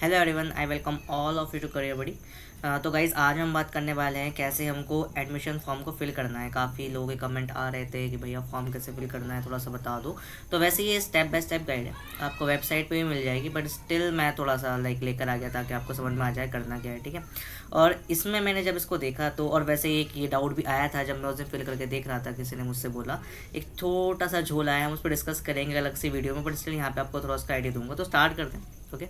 Hello everyone, I welcome all of you to career buddy. तो guys आज हम बात करने वाले हैं कैसे हमको एडमिशन फॉर्म को फिल करना है। काफ़ी लोगों के कमेंट आ रहे थे कि भैया फॉर्म कैसे फिल करना है, थोड़ा सा बता दो। तो वैसे ये स्टेप बाय स्टेप गाइड है, आपको वेबसाइट पे भी मिल जाएगी, बट स्टिल मैं थोड़ा सा लेकर आ गया ताकि आपको समझ में आ जाए करना क्या है, ठीक है। और इसमें मैंने जब इसको देखा तो, और वैसे एक ये डाउट भी आया था जब मैं उसे फिल करके देख रहा था, किसी ने मुझसे बोला, एक छोटा सा झोल आया, हम उस पर डिस्कस करेंगे अलग सी वीडियो में, बट स्टिल यहाँ पे आपको थोड़ा सा आइडिया दूंगा। तो स्टार्ट करते हैं। Okay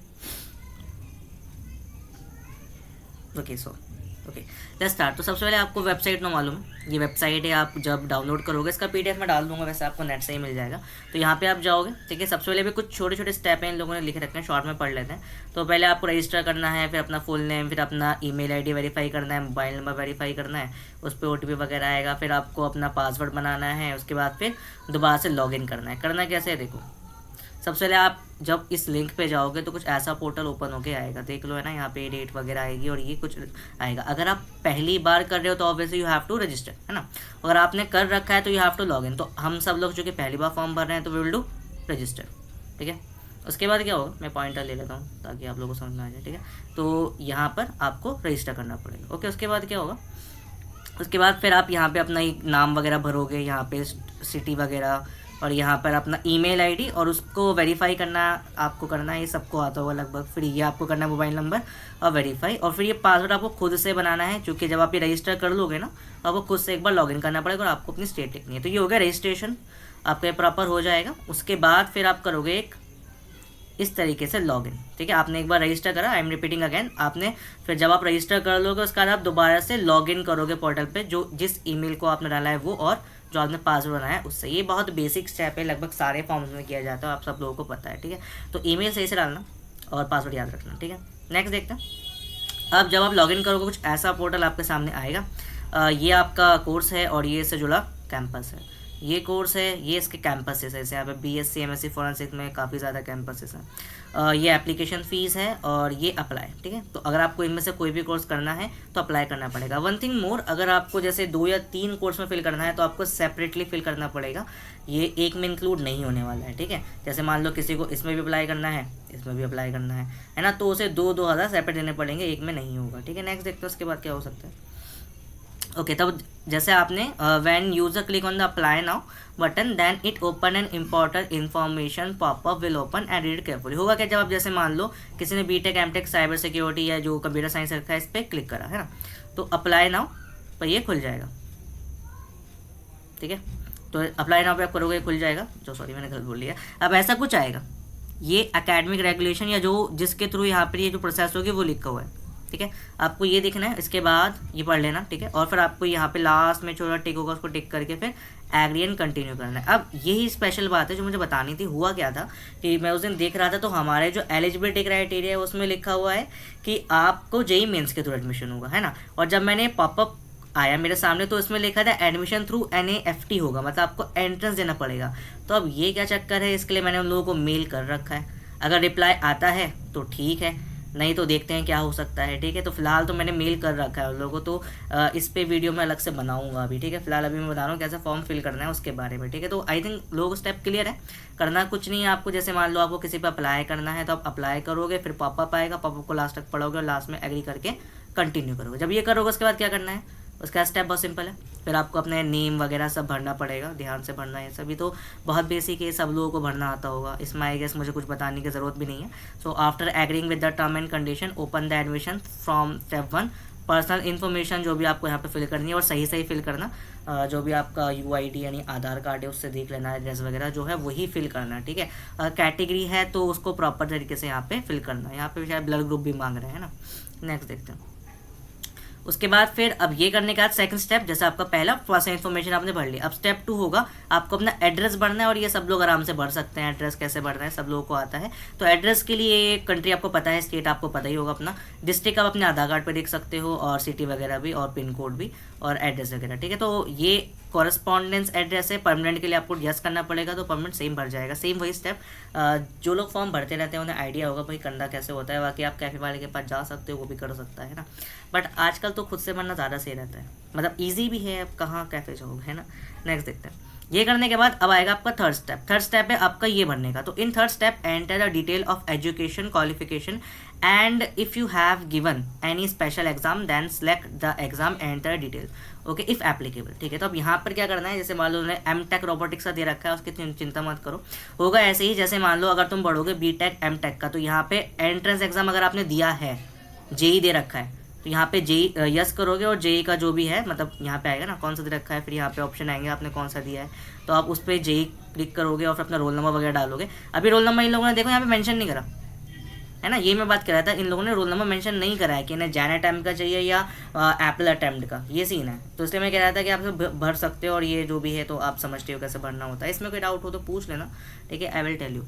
okay let's start. तो सबसे पहले आपको वेबसाइट में मालूम है, ये वेबसाइट है, आप जब डाउनलोड करोगे, इसका पीडीएफ में डाल दूंगा, वैसे आपको नेट से ही मिल जाएगा। तो यहाँ पे आप जाओगे, ठीक है। सबसे पहले भी कुछ छोटे छोटे स्टेप हैं, इन लोगों ने लिखे रखे हैं, शॉर्ट में पढ़ लेते हैं। तो पहले आपको रजिस्टर करना है, फिर अपना फुल नेम, फिर अपना ईमेल आईडी वेरीफाई करना है, मोबाइल नंबर वेरीफाई करना है, उस पर ओटीपी वगैरह आएगा, फिर आपको अपना पासवर्ड बनाना है, उसके बाद फिर दोबारा से लॉगिन करना है। करना कैसे है देखो, सबसे पहले आप जब इस लिंक पे जाओगे तो कुछ ऐसा पोर्टल ओपन होके आएगा, देख लो, है ना, यहाँ पे डेट वगैरह आएगी और ये कुछ आएगा। अगर आप पहली बार कर रहे हो तो obviously you have to register, है ना। अगर आपने कर रखा है तो you have to log in. तो हम सब लोग जो कि पहली बार फॉर्म भर रहे हैं तो वी विल डू रजिस्टर, ठीक है। उसके बाद क्या होगा, मैं पॉइंटर ले लेता हूँ ताकि आप लोगों को समझ में आ जाए, ठीक है। तो यहाँ पर आपको रजिस्टर करना पड़ेगा। ओके, उसके बाद क्या होगा, उसके बाद फिर आप यहाँ पे अपना नाम वगैरह भरोगे, यहाँ पे सिटी वगैरह, और यहाँ पर अपना ईमेल आईडी, और उसको वेरीफाई करना आपको करना है, ये सबको आता होगा लगभग। फिर ये आपको करना है मोबाइल नंबर और वेरीफाई, और फिर ये पासवर्ड आपको खुद से बनाना है, क्योंकि जब आप ये रजिस्टर कर लोगे ना तो आपको खुद से एक बार लॉगिन करना पड़ेगा और आपको अपनी स्टेट लिखनी है। तो ये हो गया रजिस्ट्रेशन, आपका ये प्रॉपर हो जाएगा। उसके बाद फिर आप करोगे एक इस तरीके से लॉगिन, ठीक है। आपने एक बार रजिस्टर करा, आई एम रिपीटिंग अगेन, आपने फिर जब आप रजिस्टर कर लोगे उसके बाद आप दोबारा से लॉगिन करोगे पोर्टल पे, जो जिस ईमेल को आपने डाला है वो, और जो आपने पासवर्ड बनाया है उससे। ये बहुत बेसिक स्टेप है, लगभग सारे फॉर्म्स में किया जाता है, आप सब लोगों को पता है, ठीक है। तो ईमेल सही से डालना और पासवर्ड याद रखना, ठीक है। नेक्स्ट देखते हैं। अब जब आप लॉगिन करोगे कुछ ऐसा पोर्टल आपके सामने आएगा। ये आपका कोर्स है और ये इससे जुड़ा कैंपस है। ये कोर्स है, ये इसके कैंपसेस है, जैसे यहाँ पे बीएससी एमएससी फॉरेंसिक में काफ़ी ज़्यादा कैंपसेस हैं। ये एप्लीकेशन फ़ीस है और ये अप्लाई, ठीक है। तो अगर आपको इनमें से कोई भी कोर्स करना है तो अप्लाई करना पड़ेगा। वन थिंग मोर, अगर आपको जैसे 2 या 3 कोर्स में फिल करना है तो आपको सेपरेटली फिल करना पड़ेगा, ये एक में इंक्लूड नहीं होने वाला है, ठीक है। जैसे मान लो किसी को इसमें भी अप्लाई करना है, इसमें भी अप्लाई करना है ना, तो उसे 2-2 हज़ार सेपरेट देने पड़ेंगे, एक में नहीं होगा, ठीक है। नेक्स्ट देखते हैं उसके बाद क्या हो सकता है। ओके, तब जैसे आपने when user click on the apply now button then it open an important information popup will open and read carefully. होगा क्या, जब आप जैसे मान लो किसी ने बीटेक एमटेक साइबर सिक्योरिटी या जो कंप्यूटर साइंस रखा है इस पर क्लिक करा, है ना, तो अप्लाई नाउ पर ये खुल जाएगा, ठीक है। तो अप्लाई नाउ पे आप करोगे खुल जाएगा, जो सॉरी मैंने गलत बोल लिया। अब ऐसा कुछ आएगा, ये एकेडमिक रेगुलेशन या जो जिसके थ्रू यहाँ पर ये जो प्रोसेस होगी वो लिखा हुआ है, ठीक है। आपको ये देखना है, इसके बाद ये पढ़ लेना, ठीक है। और फिर आपको यहाँ पे लास्ट में छोटा टिक होगा, उसको टिक करके फिर एग्री एंड कंटिन्यू करना है। अब यही स्पेशल बात है जो मुझे बतानी थी। हुआ क्या था कि मैं उस दिन देख रहा था तो हमारे जो एलिजिबिलिटी क्राइटेरिया है उसमें लिखा हुआ है कि आपको जेईई मेंस के थ्रू एडमिशन होगा, है ना। और जब मैंने पॉपअप आया मेरे सामने तो इसमें लिखा था एडमिशन थ्रू NAFT होगा, मतलब आपको एंट्रेंस देना पड़ेगा। तो अब ये क्या चक्कर है, इसके लिए मैंने उन लोगों को मेल कर रखा है। अगर रिप्लाई आता है तो ठीक है, नहीं तो देखते हैं क्या हो सकता है, ठीक है। तो फिलहाल तो मैंने मेल कर रखा है उन लोगों को, तो इस पे वीडियो में अलग से बनाऊंगा अभी, ठीक है। फिलहाल अभी मैं बता रहा हूँ कैसे फॉर्म फिल करना है उसके बारे में, ठीक है। तो आई थिंक लोगों स्टेप क्लियर है, करना कुछ नहीं है आपको। जैसे मान लो आपको किसी पे अप्लाई करना है तो आप अप्लाई करोगे, फिर पॉपअप आएगा, पॉपअप को लास्ट तक पढ़ोगे और लास्ट में एग्री करके कंटिन्यू करोगे। जब ये करोगे उसके बाद क्या करना है, उसका स्टेप बहुत सिंपल है। फिर आपको अपने नेम वगैरह सब भरना पड़ेगा, ध्यान से भरना है, सभी तो बहुत बेसिक है, सब लोगों को भरना आता होगा, इसमें आई गेस मुझे कुछ बताने की ज़रूरत भी नहीं है। So after agreeing with the term and condition open the admission from step 1। Personal information जो भी आपको यहाँ पे फिल करनी है और सही सही फिल करना, जो भी आपका UID यानी आधार कार्ड है उससे देख लेना, एड्रेस वगैरह जो है वही फिल करना, ठीक है। कैटेगरी है तो उसको प्रॉपर तरीके से यहाँ पे फिल करना है। यहाँ पे शायद ब्लड ग्रुप भी मांग रहे हैं ना। नेक्स्ट देखते हैं। उसके बाद फिर अब ये करने के बाद सेकंड स्टेप, जैसे आपका पहला पर्सनल इन्फॉर्मेशन आपने भर लिया, अब स्टेप 2 होगा आपको अपना एड्रेस भरना है। और ये सब लोग आराम से भर सकते हैं, एड्रेस कैसे भरना है सब लोगों को आता है। तो एड्रेस के लिए कंट्री आपको पता है, स्टेट आपको पता ही होगा अपना, डिस्ट्रिक्ट आप अपने आधार कार्ड पर देख सकते हो, और सिटी वगैरह भी, और पिन कोड भी, और एड्रेस वगैरह, ठीक है। तो ये कॉरेस्पॉन्डेंस एड्रेस है, परमानेंट के लिए आपको यस करना पड़ेगा, तो परमानेंट सेम भर जाएगा, सेम वही स्टेप। जो लोग फॉर्म भरते रहते हैं उन्हें आइडिया होगा भाई करना कैसे होता है। बाकी आप कैफे वाले के पास जा सकते हो, वो भी कर सकता है ना। बट आजकल तो खुद से भरना ज़्यादा सही रहता है, मतलब ईजी भी है, अब कहाँ कैफे जाओगे, है ना। नेक्स्ट देखते हैं। ये करने के बाद अब आएगा आपका थर्ड स्टेप। थर्ड स्टेप है आपका ये भरने का। तो in third step enter the detail of education qualification and if you have given any special exam then select the exam enter detail, okay, if applicable. ठीक है, तो अब यहाँ पर क्या करना है, जैसे मान लो उन्होंने एम टेक रोबोटिक्स का दे रखा है, उसकी चिंता मत करो, होगा ऐसे ही। जैसे मान लो अगर तुम पढ़ोगे बी टेक एम टेक का, तो यहाँ पे एंट्रेंस एग्जाम अगर आपने दिया है, जेई दे रखा है, तो यहाँ पे जेई यस करोगे और जेई का जो भी है, मतलब यहाँ पे आएगा ना कौन सा दे रखा है, फिर यहाँ पे ऑप्शन आएंगे आपने कौन सा दिया है, तो आप उस पर जेई क्लिक करोगे और फिर अपना रोल नंबर वगैरह डालोगे। अभी रोल नंबर इन लोगों ने देखो यहाँ पे मेंशन नहीं करा है ना, ये मैं बात कर रहा था, इन लोगों ने रोल नंबर मेंशन नहीं करा है कि इन्हें जैन अटेम्प्ट का चाहिए या एप्पल अटेम्प्ट का, ये सीन है। तो इसलिए मैं कह रहा था कि आप भर सकते हो और ये जो भी है तो आप समझते हो कैसे भरना होता है। इसमें कोई डाउट हो तो पूछ लेना, ठीक है, I will tell you.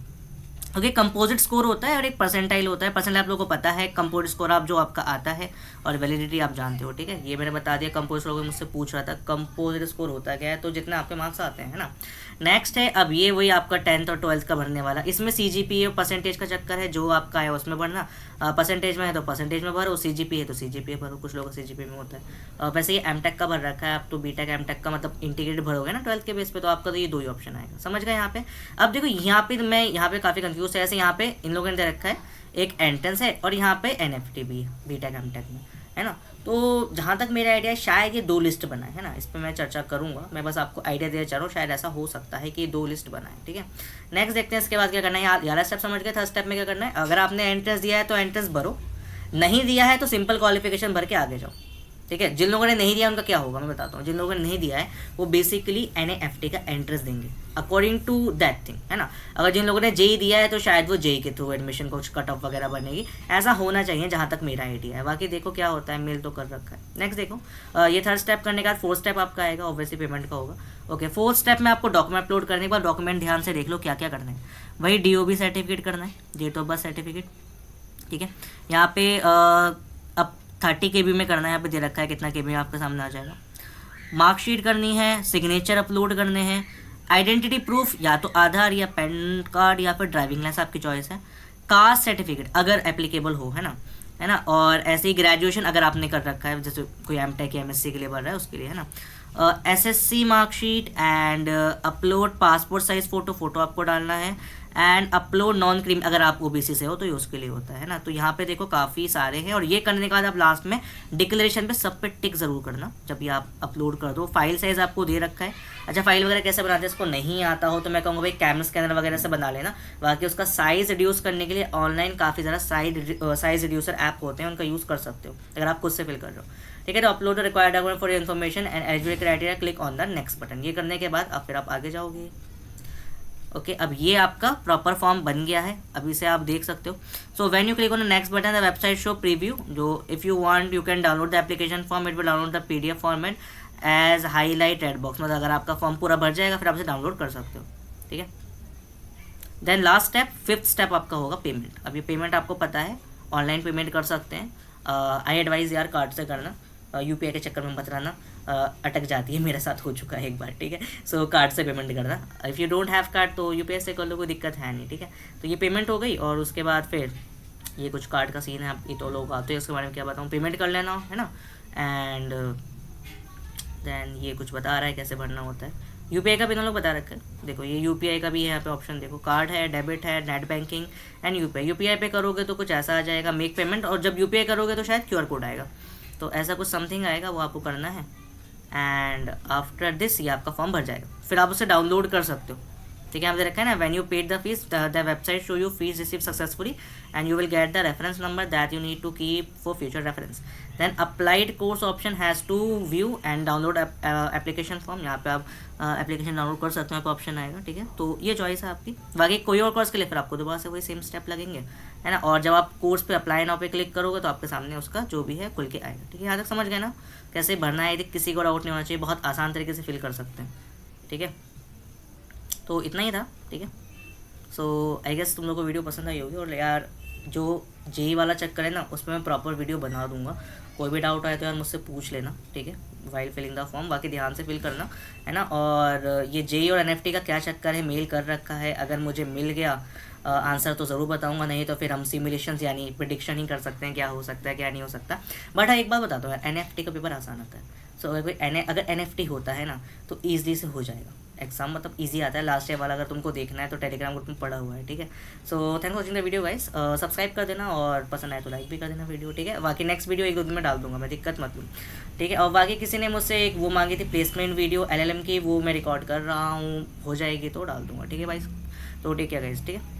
Okay, composite score होता है और एक परसेंटाइल होता है। परसेंटाइल आप लोगों को पता है, कंपोजिट स्कोर आप जो आपका आता है और वैलिडिटी आप जानते हो, ठीक है, ये मैंने बता दिया। कंपोजिट स्कोर मुझसे पूछ रहा था कंपोजिट स्कोर होता क्या है, तो जितने आपके मार्क्स आते हैं, है ना। नेक्स्ट है अब ये वही आपका 10th और 12th का भरने वाला। इसमें CGPA परसेंटेज का चक्कर है, जो आपका है उसमें भरना, परसेंटेज में है तो परसेंटेज में भरो, CGPA है तो CGPA भरो, कुछ लोगों का CGPA में होता है। वैसे ये एमटेक का भर रखा है, आप तो बीटेक एमटेक का मतलब इंटीग्रेटेड भरोगे ना 12th के बेस पे, तो आपका तो ये दो ही ऑप्शन आएगा, समझ गए यहाँ पे। अब देखो यहाँ पे मैं यहाँ पे काफ़ी कंफ्यूज है, ऐसे यहाँ पे इन लोगों ने दे रखा है एक एंट्रेंस है और यहाँ पे NFT भी है बीटेक एमटेक में, है ना। तो जहाँ तक मेरा आइडिया है शायद ये दो लिस्ट बनाए, है ना, इस पर मैं चर्चा करूँगा, मैं बस आपको आइडिया देना चाह रहा हूँ, शायद ऐसा हो सकता है कि ये दो लिस्ट बनाए, ठीक है। नेक्स्ट देखते हैं इसके बाद क्या करना है। यार स्टेप समझ गए, थर्ड स्टेप में क्या करना है, अगर आपने एंट्रेंस दिया है तो एंट्रेंस भरो, नहीं दिया है तो सिंपल क्वालिफिकेशन भर के आगे जाओ, ठीक है। जिन लोगों ने नहीं दिया उनका क्या होगा मैं बताता हूँ। जिन लोगों ने नहीं दिया है वो बेसिकली NAFT का एंट्रेंस देंगे अकॉर्डिंग टू दैट थिंग, है ना। अगर जिन लोगों ने जेई दिया है तो शायद वो जेई के थ्रू एडमिशन कुछ कट ऑफ वगैरह बनेगी, ऐसा होना चाहिए जहाँ तक मेरा आइडिया है। बाकी देखो क्या होता है, मेल तो कर रखा है। नेक्स्ट देखो, ये थर्ड स्टेप करने के बाद फोर्थ स्टेप आपका आएगा, ऑब्वियसली पेमेंट का होगा। ओके, फोर्थ स्टेप में आपको डॉक्यूमेंट अपलोड करने के बाद डॉक्यूमेंट ध्यान से देख लो क्या क्या करना है। वही DOB सर्टिफिकेट करना है, डेट ऑफ बर्थ सर्टिफिकेट, ठीक है। यहाँ पे अब 30 KB में करना है, यहाँ पे दे रखा है कितना KB आपके सामने आ जाएगा। मार्कशीट करनी है, सिग्नेचर अपलोड करने हैं, आइडेंटिटी प्रूफ या तो आधार या पैन कार्ड या फिर ड्राइविंग लाइसेंस, आपकी चॉइस है। कास्ट सर्टिफिकेट अगर एप्लीकेबल हो, है ना। और ऐसे ही ग्रेजुएशन अगर आपने कर रखा है, जैसे कोई MTech या MSc के लिए भर रहा है उसके लिए, है ना। SSC marksheet and upload passport size photo आपको डालना है, एंड अपलोड नॉन क्रीम अगर आप OBC से हो तो ये उसके लिए होता है ना। तो यहाँ पे देखो काफ़ी सारे हैं, और ये करने के बाद आप लास्ट में डिक्लेरेशन पे सब पे टिक ज़रूर करना जब ये आप अपलोड कर दो। फाइल साइज़ आपको दे रखा है। अच्छा, फाइल वगैरह कैसे बनाते हैं, इसको नहीं आता हो तो मैं कहूँगा भाई कैम स्कैनर वगैरह से बना लेना। बाकी उसका साइज़ रिड्यूस करने के लिए ऑनलाइन काफ़ी ज़्यादा साइज़ रिड्यूसर ऐप होते हैं, उनका यूज़ कर सकते हो अगर आप खुद से फिल कर रहे हो, ठीक है। तो upload required document for information and eligibility criteria, click on the next button. ये करने के बाद फिर आप आगे जाओगे। ओके, अब ये आपका प्रॉपर फॉर्म बन गया है, अब इसे आप देख सकते हो। So when you click on the next button the website show preview, जो if you want you can download the application form, it will download the PDF format as highlight red box, मतलब अगर आपका form पूरा भर जाएगा फिर आप इसे डाउनलोड कर सकते हो, ठीक है। Then last step, fifth step आपका होगा पेमेंट। अब ये पेमेंट आपको पता है ऑनलाइन पेमेंट कर सकते हैं। आई एडवाइज यार कार्ड से करना, UPI के चक्कर में मत रहना, अटक जाती है, मेरे साथ हो चुका है एक बार, ठीक है। सो कार्ड से पेमेंट करना, if you don't have card तो UPI से कर लो, कोई दिक्कत है नहीं, ठीक है। तो ये पेमेंट हो गई, और उसके बाद फिर ये कुछ कार्ड का सीन है, आप ये तो लोग आते हैं उसके बारे में क्या बताऊँ, पेमेंट कर लेना, है ना। एंड देन ये कुछ बता रहा है कैसे भरना होता है। UPI का भी लोग बता रखा है, देखो ये UPI का भी है यहाँ पे ऑप्शन, देखो कार्ड है, डेबिट है, नेट बैंकिंग एंड UPI पे करोगे तो कुछ ऐसा आ जाएगा, मेक पेमेंट, और जब UPI करोगे तो शायद QR कोड आएगा, तो ऐसा कुछ समथिंग आएगा, वो आपको करना है। एंड आफ्टर दिस ये आपका फॉर्म भर जाएगा, फिर आप उसे डाउनलोड कर सकते हो, ठीक है। आप दे रखा है ना, when you paid the fee the website show you fee receive successfully and you will get the reference number that you need to keep for future reference. Then applied course option has to view and download application form, यहाँ पे आप application download कर सकते हो, आपको option आएगा, ठीक है। तो ये चॉइस है आपकी। बाकी कोई और कोर्स के लिए फिर आपको दोबारा से वही सेम स्टेप लगेंगे, है ना। और जब आप कोर्स पे अप्लाई नाउ पे क्लिक करोगे तो आपके सामने उसका जो भी है खुल के आएगा, ठीक है। यहाँ तक समझ गए ना कैसे भरना है, यदि किसी को डाउट नहीं होना चाहिए, बहुत आसान तरीके से फिल कर सकते हैं, ठीक है। तो इतना ही था, ठीक है। सो आई गेस तुम लोग को वीडियो पसंद आई होगी, और यार जो जेई वाला चक्कर है ना उसमें मैं प्रॉपर वीडियो बना दूंगा, कोई भी डाउट आए तो यार मुझसे पूछ लेना, ठीक है, वाइल फिलिंग द फॉर्म। बाकी ध्यान से फिल करना, है ना। और ये जेई और NFT का क्या चक्कर है, मेल कर रखा है, अगर मुझे मिल गया आंसर तो ज़रूर बताऊंगा, नहीं तो फिर हम सिमुलेशंस यानी प्रेडिक्शन ही कर सकते हैं क्या हो सकता है क्या नहीं हो सकता। बट हाँ एक बात बताता हूँ यार, NFT का पेपर आसान आता है। सो अगर NFT होता है ना तो ईजिली से हो जाएगा, एग्जाम मतलब इजी आता है लास्ट ईयर वाला, अगर तुमको देखना है तो टेलीग्राम ग्रुप में पड़ा हुआ है, ठीक है। So thanks watching the video guys, subscribe कर देना और पसंद आए तो लाइक भी कर देना वीडियो, ठीक है। बाकी नेक्स्ट वीडियो 1-2 दिन में डाल दूंगा मैं, दिक्कत मत लो, ठीक है। और बाकी किसी ने मुझसे एक वो मांगी थी प्लेसमेंट वीडियो LLM की, वो मैं रिकॉर्ड कर रहा हूँ, हो जाएगी तो डाल दूंगा, ठीक है भाई। तो टेक केयर गाइस, ठीक है।